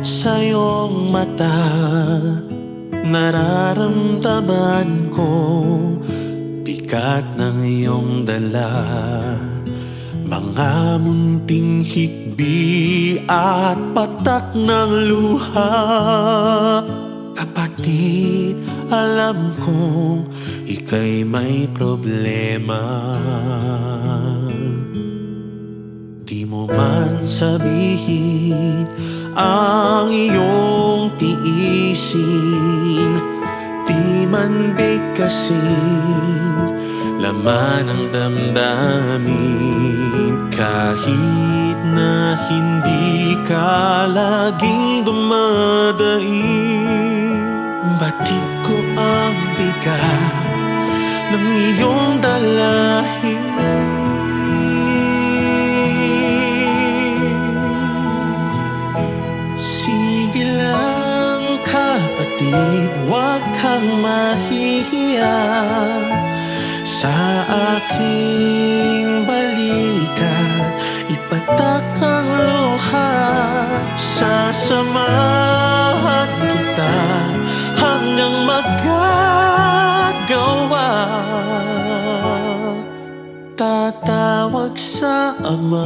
sa iyong mata, nararamdaman ko bigat ng iyong dala. Mga munting hikbi at patak ng luha. Kapatid, alam kong ika'y may problema. Di mo man sabihin ang iyong tiisin, di man bigkasin laman ang damdamin. Kahit na hindi ka laging dumadaing, batid ko ang bigat ng iyong dalahin. Sige lang kapatid, huwag kang mahihiya sa aking balikat. Ipatak ang luha, sasamahan kita hanggang magagawa. Tatawag sa Ama,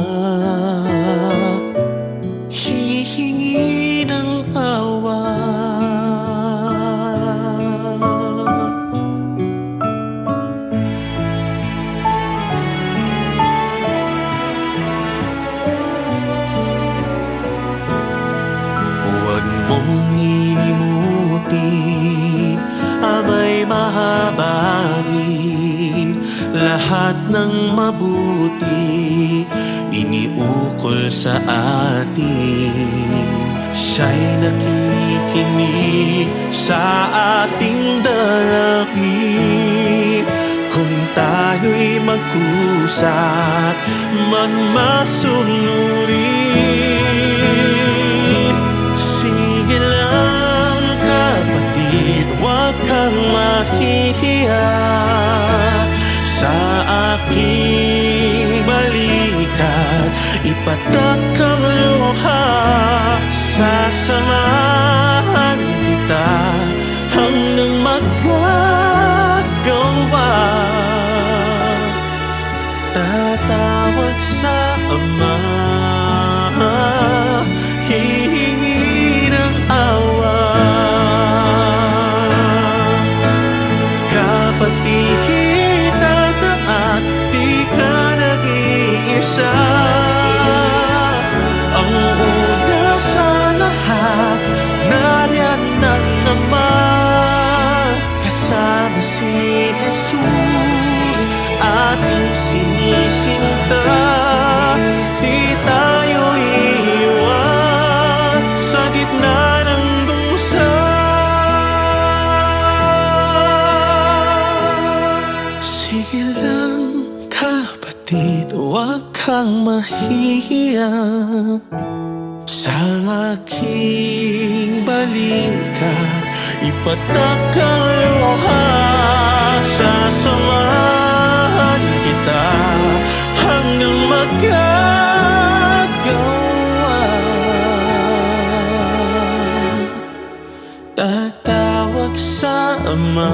hihingi ng awa. Huwag mong ilimutin, Ama'y mahabagin. Lahat ng mabuti iniukol sa atin. Siya'y nakikinig sa ating dalangin. Kung tayo'y magkusat man masunurin. Sige lang kapatid, huwag kang mahihiya sa aking balikat. Ipatak ang luha, sasamahan kita hanggang magagawa. Tatawag sa Ama, hihingi ng awa. Kapatid, tandaan, di ka nag-iisa. Ang una sa lahat, nariyan ng Ama. Kasama si Jesus, ating sinisinta. Di tayo iiwan sa gitna ng dusa. Sige lang kapatid, huwag kang mahihiya sa aking balikat. Ipatak ang luha, sasamahan kita hanggang magagawa. Tatawag sa Ama,